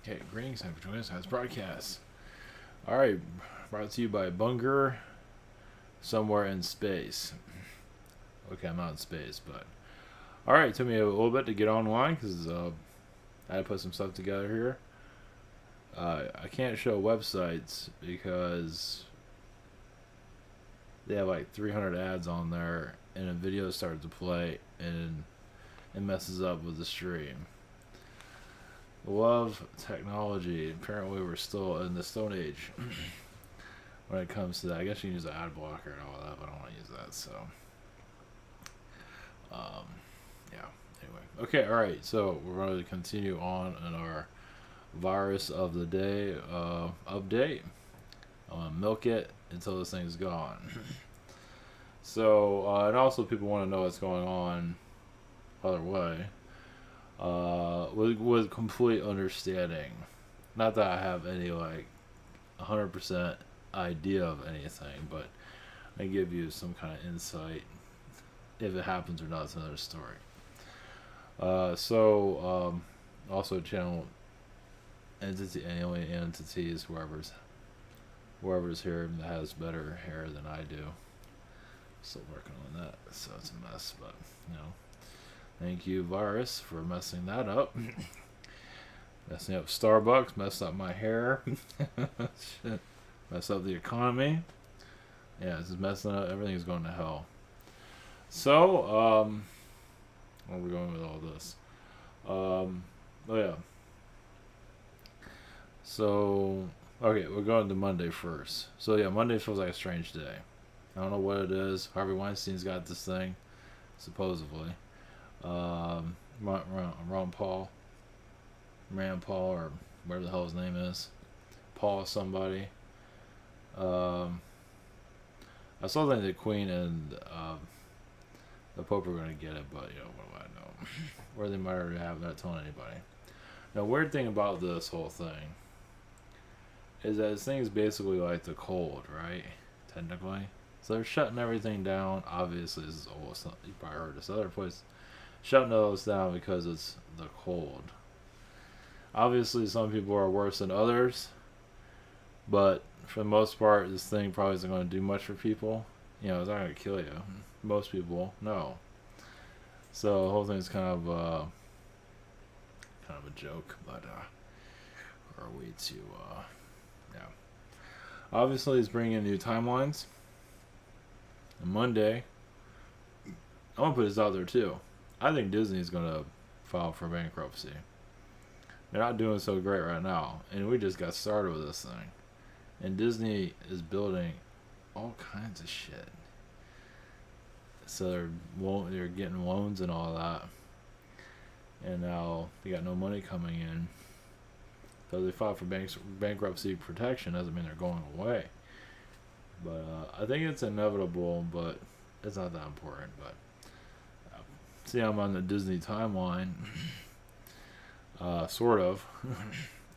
Okay, greetings, thank you for joining us on this broadcast. Alright, brought to you by Bunger, somewhere in space. Okay, I'm not in space, but... Alright, it took me a little bit to get online, because I had to put some stuff together here. I can't show websites, because they have like 300 ads on there, and a video started to play, and it messes up with the stream. Love technology. Apparently we're still in the Stone Age when it comes to that. I guess you can use an ad blocker and all that, but I don't want to use that, so yeah, anyway. Okay, alright, so we're going to continue on in our virus of the day update. I'm going to milk it until this thing's gone. So and also people want to know what's going on other way. With complete understanding. Not that I have any, 100% idea of anything, but I give you some kind of insight. If it happens or not, it's another story. Also channel alien entities, whoever's here that has better hair than I do. Still working on that, so it's a mess, but, thank you, virus, for messing that up. Messing up Starbucks, messed up my hair. Shit. Messed up the economy. Yeah, it's just messing up. Everything's going to hell. So, where are we going with all this? Oh, yeah. So, okay, we're going to Monday first. So, yeah, Monday feels like a strange day. I don't know what it is. Harvey Weinstein's got this thing, supposedly. Rand Paul, or whatever the hell his name is, Paul somebody. I still think the Queen and the Pope are going to get it, but what do I know? Or they might already have, not telling anybody. Now, weird thing about this whole thing is that this thing is basically like the cold, right? Technically. So they're shutting everything down. Obviously, this is old. You probably heard this other place. Shutting those down because it's the cold. Obviously, some people are worse than others, but for the most part, this thing probably isn't going to do much for people. It's not going to kill you. Most people, no. So the whole thing's kind of a joke, but are we to yeah. Obviously, it's bringing in new timelines. And Monday, I'm gonna put this out there too. I think Disney's gonna file for bankruptcy. They're not doing so great right now, and we just got started with this thing. And Disney is building all kinds of shit. So they're getting loans and all that, and now they got no money coming in. So they filed for bankruptcy protection. Doesn't mean they're going away. But I think it's inevitable, but it's not that important. But see, I'm on the Disney timeline. Sort of.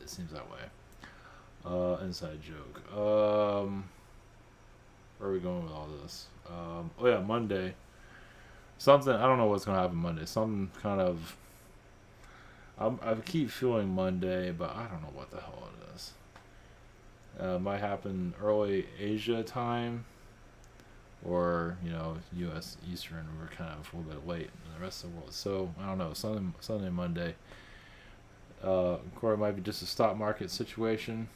It seems that way. Inside joke. Where are we going with all this? Oh yeah, Monday. Something, I don't know what's going to happen Monday. Some kind of... I keep feeling Monday, but I don't know what the hell it is. Might happen early Asia time, or U.S. Eastern. We're kind of a little bit late in the rest of the world. So I don't know. Sunday, Monday. Of course, it might be just a stock market situation.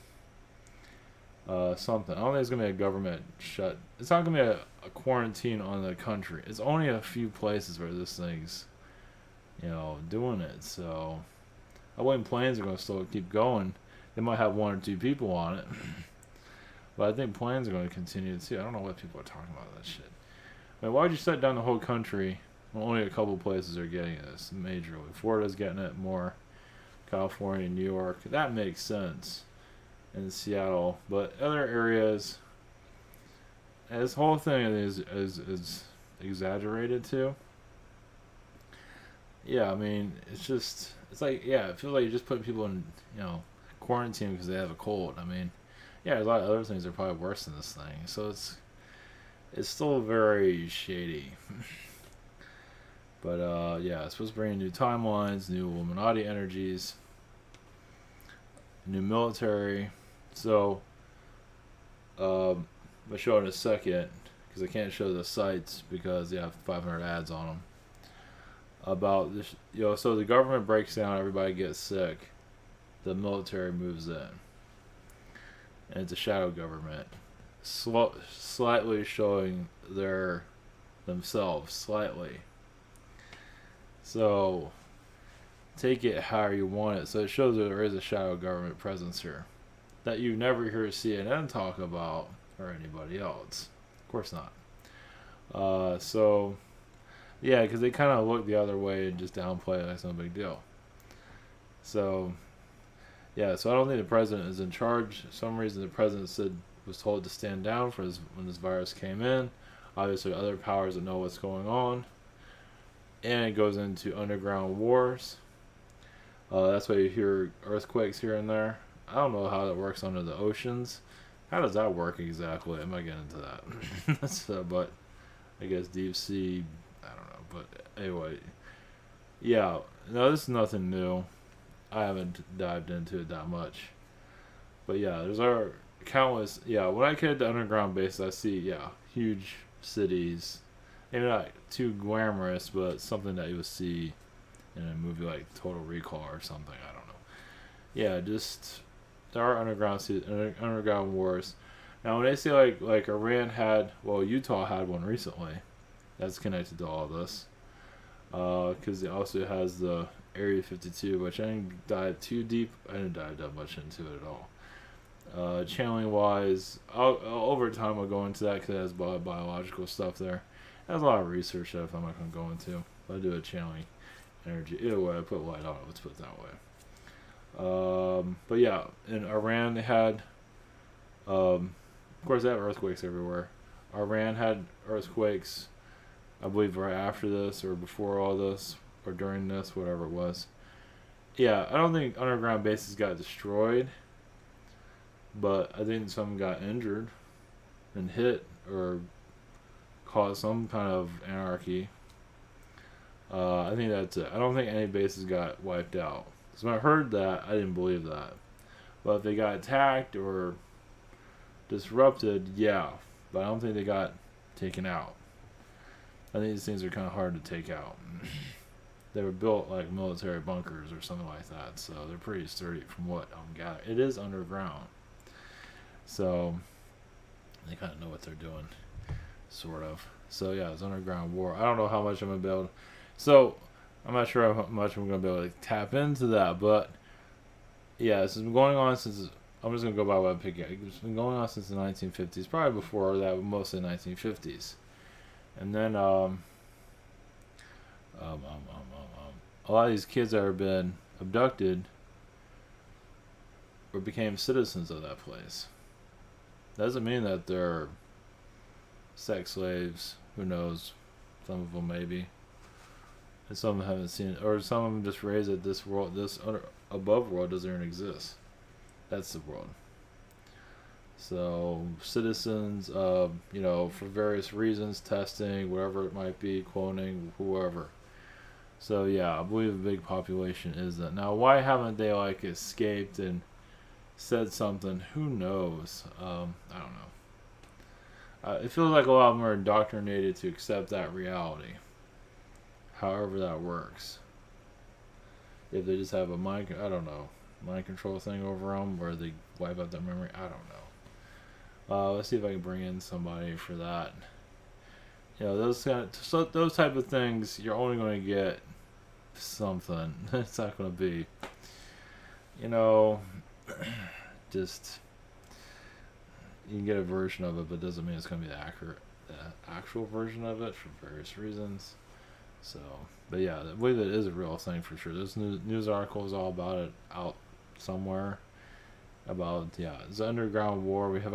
Something. I don't think it's gonna be a government shut. It's not gonna be a quarantine on the country. It's only a few places where this thing's, doing it. So I think planes are gonna still keep going. They might have one or two people on it, but I think planes are going to continue too. I don't know what people are talking about that shit. I mean, why'd you shut down the whole country when only a couple places are getting this majorly? Florida's getting it more, California, New York. That makes sense. In Seattle, but other areas, this whole thing is exaggerated too. Yeah, I mean, it feels like you're just putting people in, quarantine because they have a cold. I mean, yeah, there's a lot of other things that are probably worse than this thing. So it's still very shady. But yeah, it's supposed to bring new timelines, new Illuminati energies. new military. So, I'll show in a second because I can't show the sites because they have 500 ads on them. About this, so the government breaks down, everybody gets sick, the military moves in, and it's a shadow government, slightly showing themselves slightly. So take it how you want it. So it shows that there is a shadow government presence here that you never hear CNN talk about or anybody else. Of course not. So yeah, because they kind of look the other way and just downplay it like it's no big deal. So yeah, so I don't think the president is in charge. For some reason the president was told to stand down when this virus came in. Obviously other powers that know what's going on. And it goes into underground wars. That's why you hear earthquakes here and there. I don't know how that works under the oceans. How does that work exactly? I might get into that. But I guess deep sea, I don't know. But anyway, yeah. No, this is nothing new. I haven't dived into it that much. But yeah, there's our countless. Yeah, when I get to underground bases, I see huge cities. Maybe not too glamorous, but something that you would see in a movie like Total Recall or something. I don't know. Yeah, just there are underground wars. Now, when they say like Iran had, Utah had one recently. That's connected to all this, because it also has the Area 52, which I didn't dive too deep. I didn't dive that much into it at all. Channeling wise, over time I'll go into that because it has biological stuff there. There's a lot of research that I'm not going to go into. I do a channeling energy. Either way, I put light on it. Let's put it that way. But yeah, in Iran they had, of course they have earthquakes everywhere. Iran had earthquakes, I believe right after this or before all this or during this, whatever it was. Yeah, I don't think underground bases got destroyed, but I think some got injured and hit or caused some kind of anarchy. I think that's it. I don't think any bases got wiped out. So when I heard that, I didn't believe that. But if they got attacked or disrupted, yeah. But I don't think they got taken out. I think these things are kind of hard to take out. They were built like military bunkers or something like that. So they're pretty sturdy from what I'm gathering. It is underground. So they kind of know what they're doing. Sort of. So yeah, it's underground war. I don't know how much I'm going to be able to... So I'm not sure how much I'm going to be able to tap into that. But yeah, this has been going on since... I'm just going to go by what I'm picking. It's been going on since the 1950s. Probably before that, but mostly 1950s. And then a lot of these kids that have been abducted or became citizens of that place. Doesn't mean that they're sex slaves. Who knows? Some of them maybe. And some of them haven't seen it. Or some of them just raised that this world, this above world doesn't even exist. That's the world. So citizens, for various reasons, testing, whatever it might be, cloning, whoever. So yeah, I believe a big population is that. Now, why haven't they escaped and said something? Who knows? I don't know. It feels like a lot of them are indoctrinated to accept that reality. However that works. If they just have a mind control thing over them, where they wipe out their memory. I don't know. Let's see if I can bring in somebody for that. Those type of things, you're only going to get something. It's not going to be, just you can get a version of it, but it doesn't mean it's going to be the actual version of it for various reasons. So, but yeah, I believe it is a real thing for sure. There's news articles all about it out somewhere. About it's an underground war. We have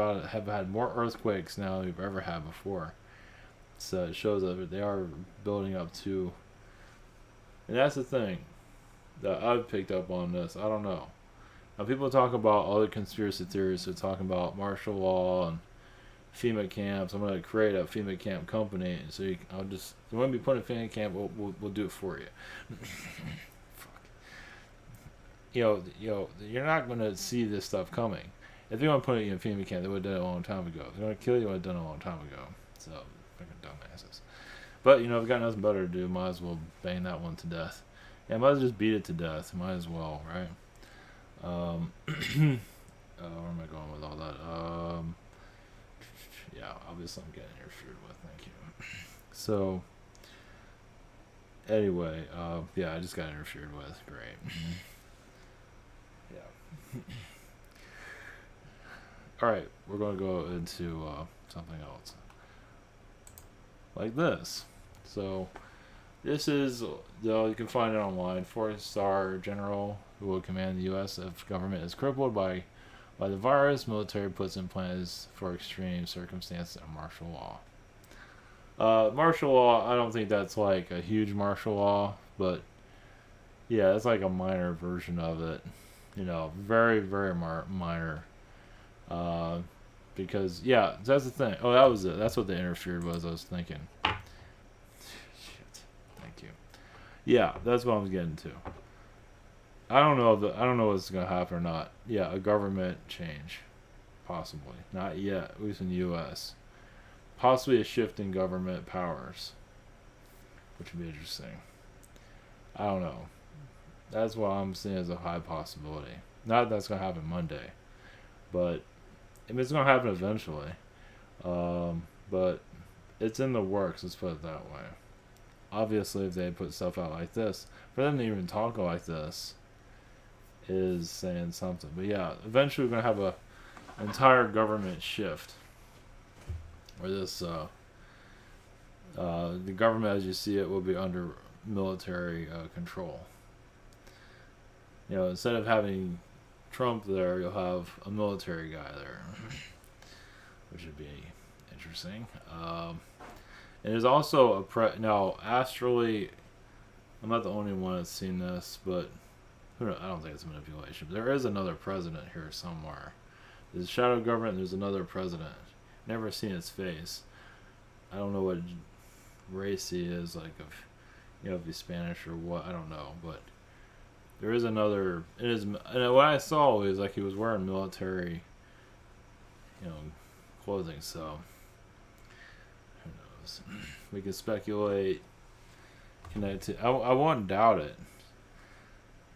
had more earthquakes now than we've ever had before. So it shows that they are building up to. And that's the thing that I've picked up on this. I don't know. Now people talk about other conspiracy theories. They're talking about martial law and FEMA camps. I'm going to create a FEMA camp company. So you want to be put in a FEMA camp, we'll do it for you. Fuck. you're not going to see this stuff coming. If they want to put it in a FEMA camp, they would have done it a long time ago. If they want to kill you, they would have done it a long time ago. So, freaking dumbasses. But, if you got nothing better to do, might as well bang that one to death. Yeah, might as well just beat it to death. Might as well, right? Where am I going with all that? Yeah, obviously I'm getting interfered with. Thank you. So, anyway, yeah, I just got interfered with. Great. Yeah. Alright, we're going to go into something else. Like this. So, this is, you can find it online. 4-star general who will command the U.S. if government is crippled by the virus. Military puts in plans for extreme circumstances and martial law. Martial law, I don't think that's like a huge martial law, but yeah, it's like a minor version of it. Very, very minor. Because, yeah, that's the thing. Oh, that was it. That's what they interfered was, I was thinking. Shit. Thank you. Yeah, that's what I was getting to. I don't know what's gonna happen or not. Yeah, a government change, possibly. Not yet, at least in the U.S. Possibly a shift in government powers, which would be interesting. I don't know. That's what I'm seeing as a high possibility. Not that that's gonna happen Monday, but it's gonna happen eventually. But it's in the works. Let's put it that way. Obviously, if they put stuff out like this, for them to even talk like this is saying something. But yeah, eventually we're gonna have a entire government shift, where this the government as you see it will be under military control. Instead of having Trump there, you'll have a military guy there, which would be interesting. And there's also now astrally, I'm not the only one that's seen this, but I don't think it's manipulation. But there is another president here somewhere. There's a shadow government. There's another president. Never seen his face. I don't know what race he is. Like, if he's Spanish or what. I don't know. But there is another. And what I saw was like he was wearing military, clothing. So who knows? We can speculate. I won't doubt it.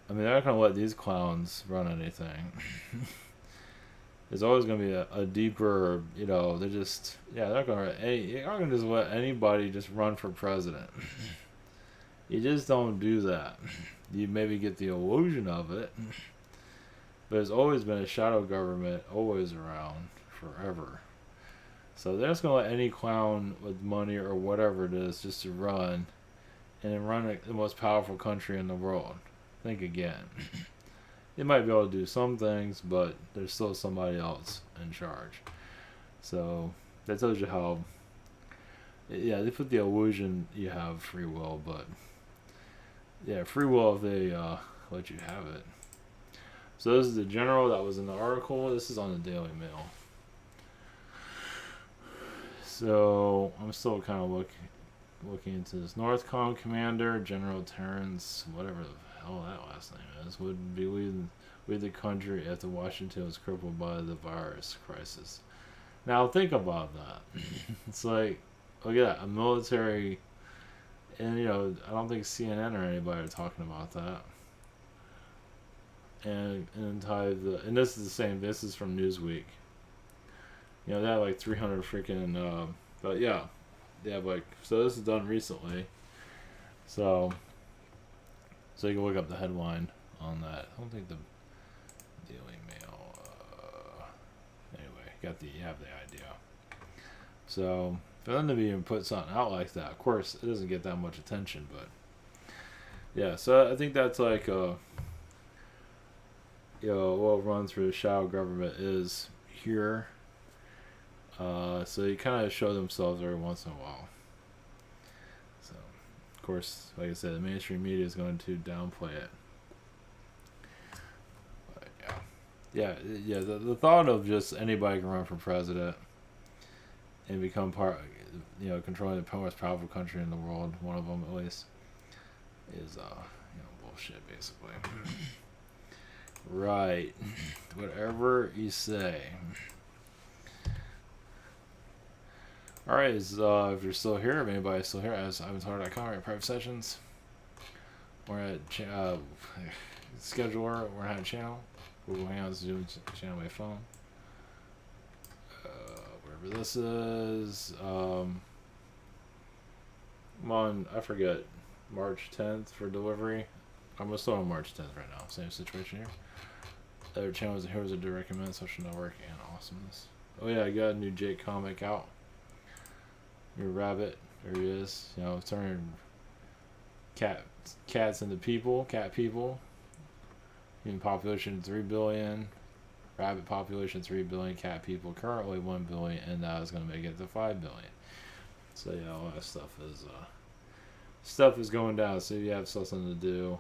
I mean, they're not going to let these clowns run anything. There's always going to be a deeper, they're just, they're not going to just let anybody just run for president. You just don't do that. You maybe get the illusion of it, but there's always been a shadow government always around forever. So they're just going to let any clown with money or whatever it is just to run and run the most powerful country in the world. Think again. They might be able to do some things, but there's still somebody else in charge. So that tells you how. Yeah, they put the illusion you have free will, but yeah, free will if they let you have it. So this is the general that was in the article. This is on the Daily Mail. So I'm still kind of looking into this. Northcom commander General Terrence, whatever the hell that last name is, would be leading the country after Washington was crippled by the virus crisis. Now think about that. It's like, look at that, a military, and I don't think CNN or anybody are talking about that. And this is the same. This is from Newsweek. They have like 300 freaking. But yeah, they have like. So this is done recently. So you can look up the headline on that. I don't think the Daily Mail. Anyway, you have the idea. So for them to even put something out like that, of course, it doesn't get that much attention, but yeah. So I think that's like what run through the shadow government is here. So they kind of show themselves every once in a while. So, of course, like I said, the mainstream media is going to downplay it. But yeah. The thought of just anybody can run for president and become part, controlling the most powerful country in the world, one of them at least, is bullshit basically. Right. Whatever you say. Alright, if you're still here, if anybody's still here, as ivanshard.com, we're at private sessions. We're at scheduler, we're at channel. Google Hangouts, Zoom channel by phone. Wherever this is. I'm on, I forget, March 10th for delivery. I'm still on March 10th right now. Same situation here. Other channels and heroes I do recommend: Social Network and Awesomeness. Oh yeah, I got a new Jake comic out. Your rabbit, there he is. You know, turning cats into people, cat people. Human population 3 billion, rabbit population 3 billion, cat people currently 1 billion, and that is going to make it to 5 billion. So yeah, all that stuff is going down. So you have something to do,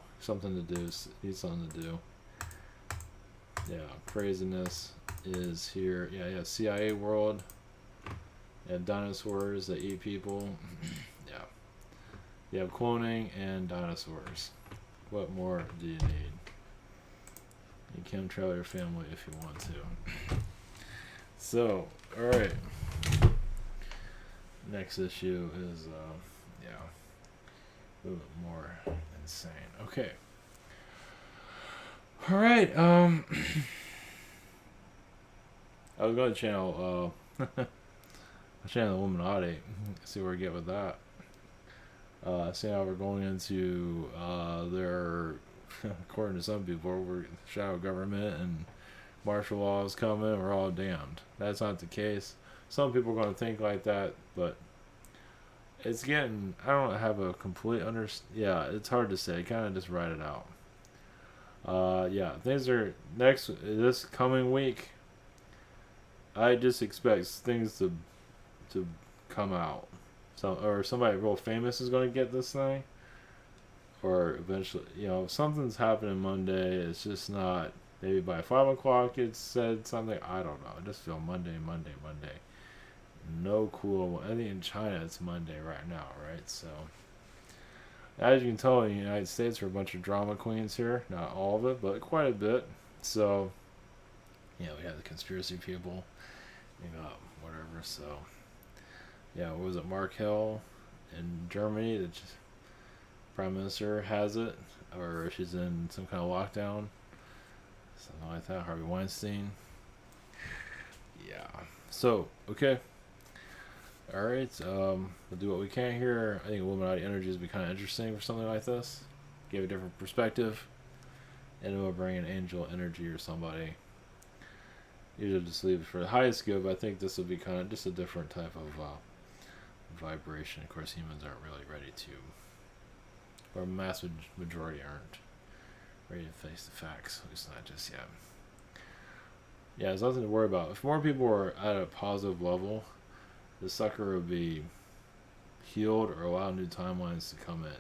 need something to do. Yeah, craziness is here. Yeah, yeah, CIA world. You have dinosaurs that eat people. Yeah. You have cloning and dinosaurs. What more do you need? You can travel your family if you want to. So, alright. Next issue is, yeah, a little bit more insane. Okay. Alright, I was going to channel, channel Illuminati, see where we get with that. See how we're going into their, according to some people, we're shadow government and martial law is coming, we're all damned. That's not the case. Some people are going to think like that, but it's getting, I don't have a complete yeah, it's hard to say. Kind of just write it out. Yeah, things are, this coming week, I just expect things to come out. So, or somebody real famous is going to get this thing, or eventually, you know, something's happening Monday. It's just not, maybe by 5 o'clock it said something. I don't know. I just feel Monday. No cool. I think in China it's Monday right now, right? So, as you can tell, in the United States, we're a bunch of drama queens here. Not all of it, but quite a bit. So, yeah, we have the conspiracy people. You know, whatever. So, yeah, what was it? Mark Hill in Germany, the prime minister has it, or she's in some kind of lockdown, something like that. Harvey Weinstein. Yeah. So, okay. Alright, we'll do what we can here. I think Illuminati energies would be kind of interesting for something like this. Give a different perspective. And we'll bring an angel energy or somebody. Usually just leave it for the highest good, but I think this will be kind of just a different type of vibration. Of course, humans aren't really ready to, or a massive majority aren't ready to face the facts. At least not just yet. Yeah, there's nothing to worry about. If more people were at a positive level, the sucker would be healed or allow new timelines to come in.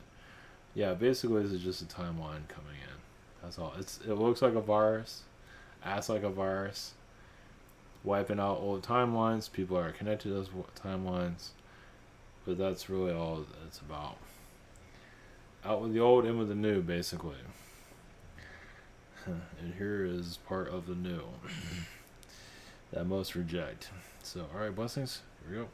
Yeah, basically this is just a timeline coming in. That's all. It looks like a virus, acts like a virus, wiping out old timelines. People are connected to those timelines, but that's really all it's about. Out with the old, in with the new, basically. And here is part of the new that most reject. So, alright, blessings. Here we go.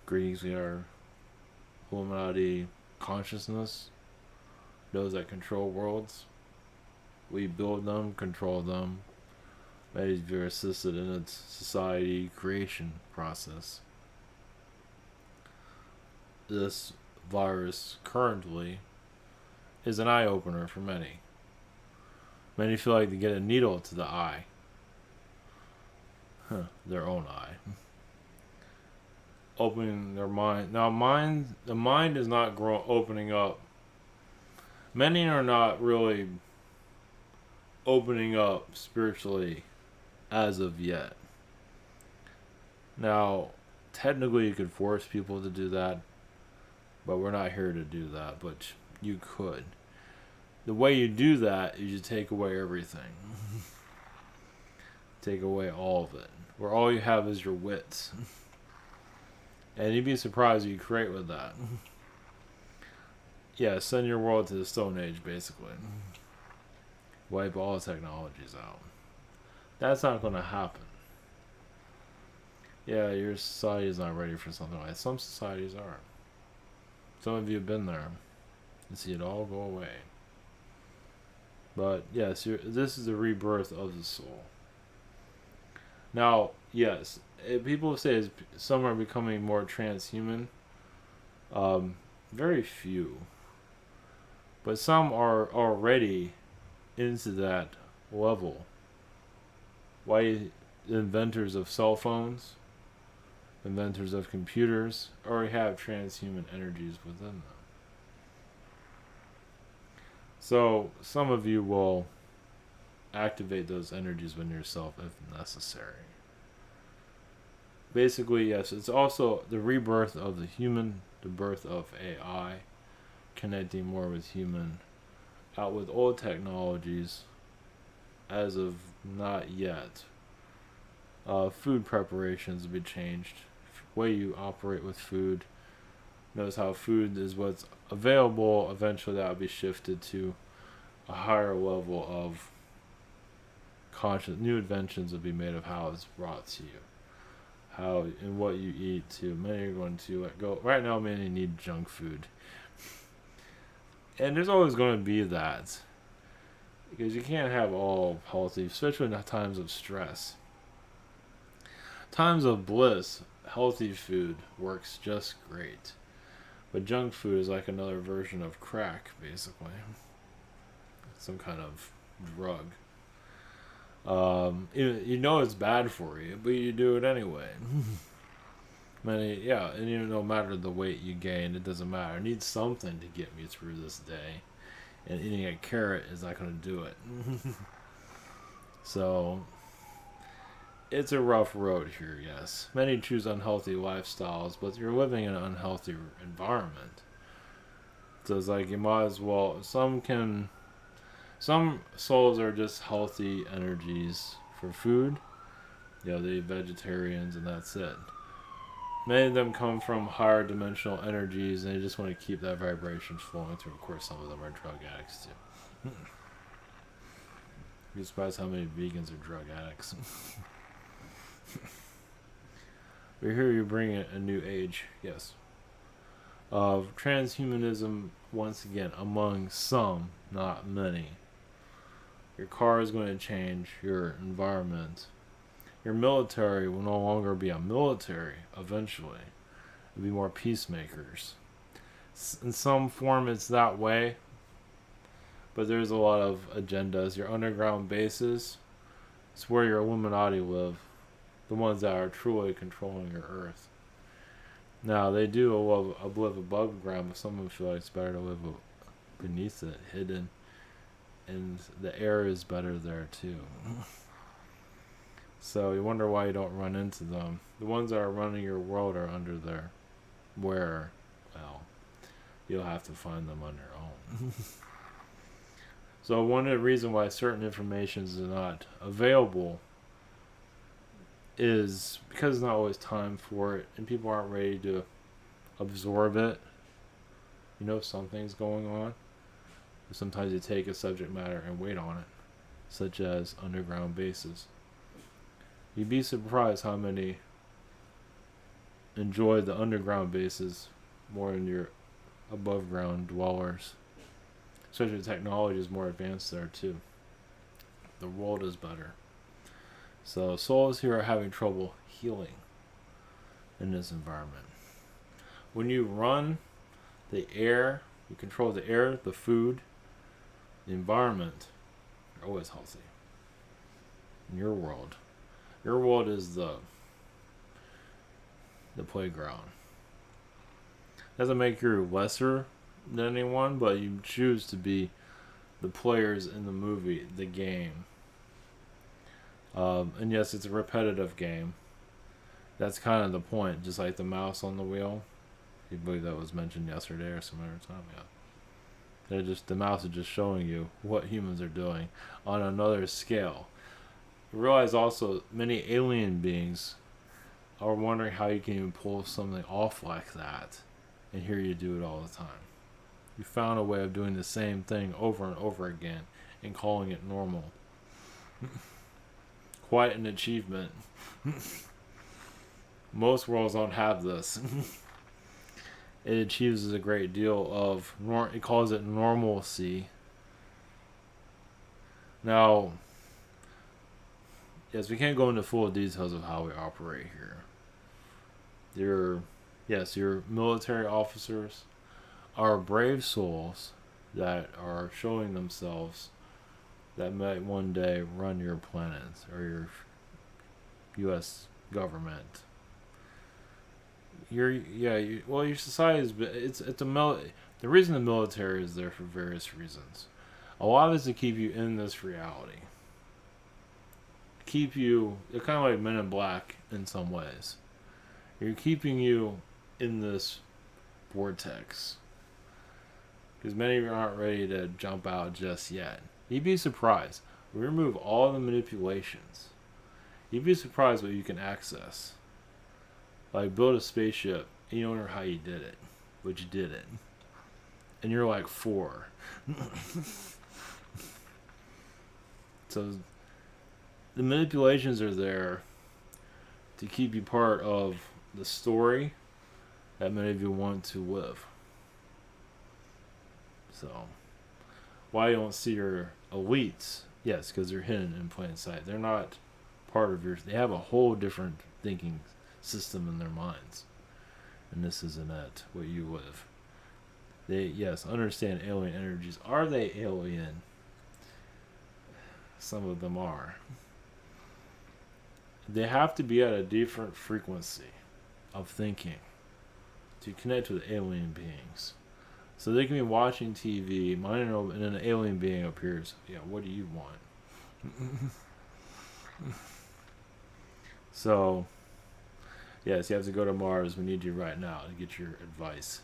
Greetings, we are Illuminati consciousness, those that control worlds. We build them, control them. That is very assisted in its society creation process. This virus currently is an eye-opener for many. Many feel like they get a needle to the eye. Their own eye. Opening their mind. Now, the mind is not opening up. Many are not really opening up spiritually as of yet. Now, technically you could force people to do that, But we're not here to do that, but you could. The way you do that is you take away everything. Take away all of it. Where all you have is your wits. And you'd be surprised what you create with that. Yeah, send your world to the Stone Age, basically. Wipe all technologies out. That's not going to happen. Yeah, your society is not ready for something like that. Some societies are. Some of you have been there and see it all go away. But yes, this is the rebirth of the soul. Now, yes, people say some are becoming more transhuman. Very few. But some are already into that level. Why inventors of cell phones, inventors of computers, already have transhuman energies within them. So some of you will activate those energies within yourself if necessary. Basically, yes, it's also the rebirth of the human, the birth of AI, connecting more with human, out with old technologies, as of not yet. Food preparations will be changed. Way you operate with food. Notice how food is what's available. Eventually that will be shifted to a higher level of conscious. New inventions will be made of how it's brought to you. How and what you eat too. Many are going to let go. Right now many need junk food. And there's always going to be that. Because you can't have all healthy, especially in times of stress. Times of bliss, healthy food works just great. But junk food is like another version of crack, basically. Some kind of drug. You know it's bad for you, but you do it anyway. And no matter the weight you gain, it doesn't matter. I need something to get me through this day. And eating a carrot is not going to do it. So, it's a rough road here, yes. Many choose unhealthy lifestyles, but you're living in an unhealthy environment. So it's like you might as well. Some souls are just healthy energies for food. They eat vegetarians and that's it. Many of them come from higher dimensional energies and they just want to keep that vibration flowing through. Of course, some of them are drug addicts too. You're surprised how many vegans are drug addicts. But here you bring a new age, yes, of transhumanism once again among some, not many. Your car is going to change, your environment. Your military will no longer be a military eventually. It'll be more peacemakers. In some form it's that way, but there's a lot of agendas. Your underground bases, it's where your Illuminati live. The ones that are truly controlling your earth. Now, they do live above ground, but some of them feel like it's better to live beneath it, hidden. And the air is better there, too. So, you wonder why you don't run into them. The ones that are running your world are under there. Where? Well, you'll have to find them on your own. So, one of the reasons why certain information is not available is because there's not always time for it and people aren't ready to absorb it. Something's going on. Sometimes you take a subject matter and wait on it, such as underground bases. You'd be surprised how many enjoy the underground bases more than your above ground dwellers. Especially the technology is more advanced there too. The world is better. So souls here are having trouble healing in this environment. When you run the air, you control the air, the food, the environment, you're always healthy. In your world is the playground. Doesn't make you lesser than anyone, but you choose to be the players in the movie, the game. And yes, it's a repetitive game. That's kind of the point, just like the mouse on the wheel. You believe that was mentioned yesterday or some other time? Yeah. The mouse is just showing you what humans are doing on another scale. You realize also many alien beings are wondering how you can even pull something off like that, and here you do it all the time. You found a way of doing the same thing over and over again and calling it normal. Quite an achievement. Most worlds don't have this. It achieves a great deal of, it calls it normalcy. Now, yes, we can't go into full details of how we operate here. Your military officers are brave souls that are showing themselves that might one day run your planet or your U.S. government. Your society is the reason the military is there for various reasons. A lot of it is to keep you in this reality. They're kind of like Men in Black in some ways. You're keeping you in this vortex. Because many of you aren't ready to jump out just yet. You'd be surprised. We remove all the manipulations. You'd be surprised what you can access. Like build a spaceship, and you don't know how you did it. But you did it. And you're like 4. So the manipulations are there to keep you part of the story that many of you want to live. So why you don't see your elites? Yes, because they're hidden in plain sight. They're not part of they have a whole different thinking system in their minds. And this isn't it, what you live. They, yes, understand alien energies. Are they alien? Some of them are. They have to be at a different frequency of thinking to connect with alien beings. So they can be watching TV, and then an alien being appears. Yeah, what do you want? So, yes, you have to go to Mars. We need you right now to get your advice.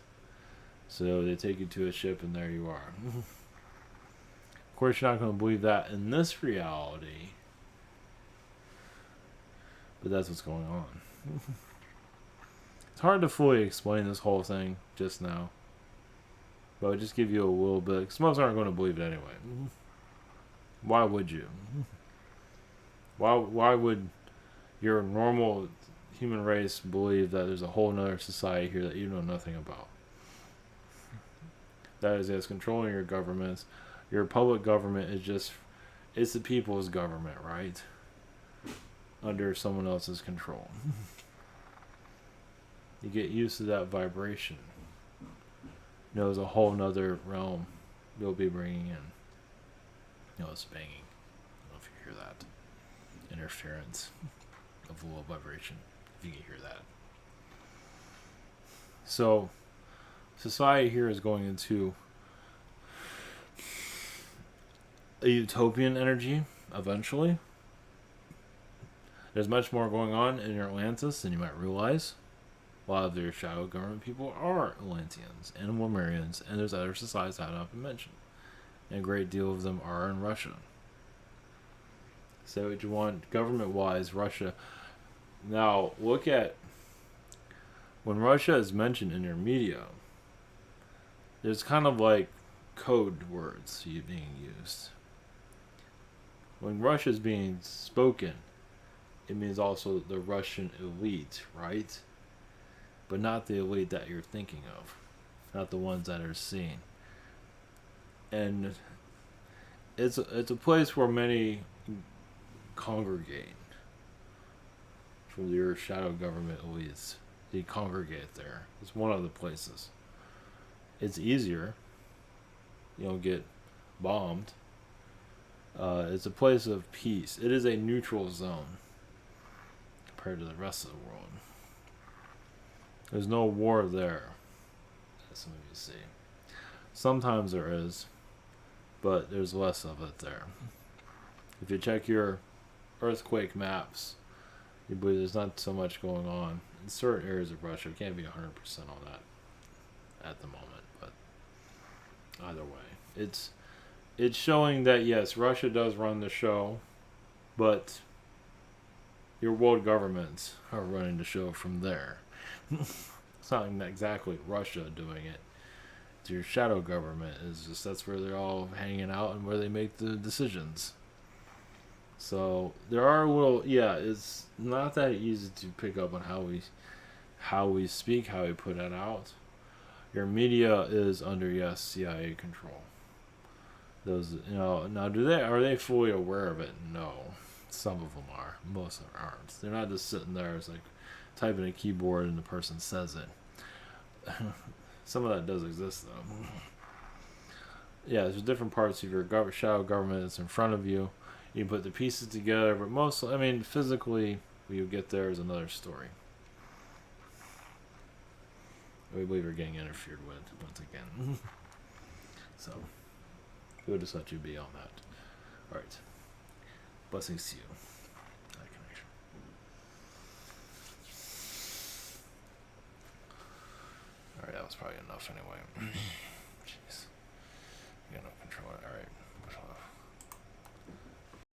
So they take you to a ship, and there you are. Of course, you're not going to believe that in this reality. But that's what's going on. It's hard to fully explain this whole thing just now. But I'll just give you a little bit. Because most aren't going to believe it anyway. Why would you? Why would your normal human race believe that there's a whole nother society here that you know nothing about? That is controlling your governments. Your public government is it's the people's government, right? Under someone else's control. You get used to that vibration. There's a whole nother realm you'll be bringing in. It's banging. I don't know if you hear that. Interference of low vibration. If you can hear that. So, society here is going into a utopian energy eventually. There's much more going on in Atlantis than you might realize. A lot of their shadow government people are Atlanteans and Lemurians, and there's other societies that have not been mentioned. And a great deal of them are in Russia. So what you want government-wise, Russia. Now, look at when Russia is mentioned in your media, there's kind of like code words being used. When Russia is being spoken, it means also the Russian elite, right? But not the elite that you're thinking of. Not the ones that are seen. And it's a place where many congregate from your shadow government elites. They congregate there. It's one of the places. It's easier. You don't get bombed. It's a place of peace. It is a neutral zone compared to the rest of the world. There's no war there, as some of you see. Sometimes there is, but there's less of it there. If you check your earthquake maps, you believe there's not so much going on in certain areas of Russia. It can't be 100% on that. at the moment. But either way, it's showing that yes, Russia does run the show, but your world governments are running the show from there. It's not exactly Russia doing it. It's your shadow government. Is just that's where they're all hanging out and where they make the decisions. So there are little, yeah. It's not that easy to pick up on how we speak, how we put it out. Your media is under, yes, CIA control. Those, now are they fully aware of it? No, some of them are. Most of them aren't. They're not just sitting there. It's like typing a keyboard and the person says it. Some of that does exist though. Yeah, there's different parts of your shadow government that's in front of you. You can put the pieces together, but mostly, I mean, physically, when you get there is another story. We believe we're getting interfered with once again. So, we'll just let you be on that. Alright. Blessings to you. That connection. Alright, that was probably enough anyway. Jeez. You got no control. Alright.